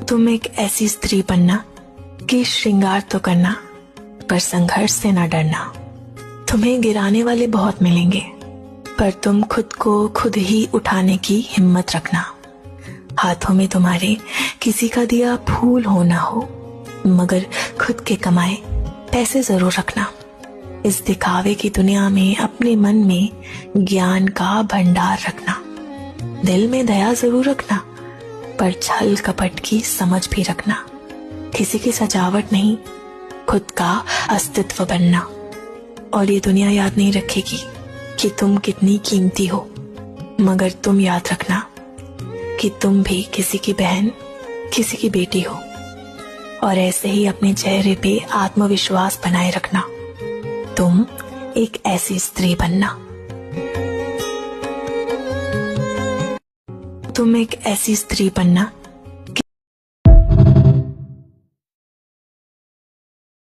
तुम एक ऐसी स्त्री बनना कि श्रृंगार तो करना पर संघर्ष से ना डरना। तुम्हें गिराने वाले बहुत मिलेंगे पर तुम खुद को खुद ही उठाने की हिम्मत रखना। हाथों में तुम्हारे किसी का दिया फूल हो ना हो मगर खुद के कमाए पैसे जरूर रखना। इस दिखावे की दुनिया में अपने मन में ज्ञान का भंडार रखना। दिल में दया जरूर रखना पर छल कपट की समझ भी रखना। किसी की सजावट नहीं, खुद का अस्तित्व बनना। और ये दुनिया याद नहीं रखेगी कि तुम कितनी कीमती हो, मगर तुम याद रखना कि तुम भी किसी की बहन, किसी की बेटी हो। और ऐसे ही अपने चेहरे पे आत्मविश्वास बनाए रखना। तुम एक ऐसी स्त्री बनना। तुम एक ऐसी स्त्री बनना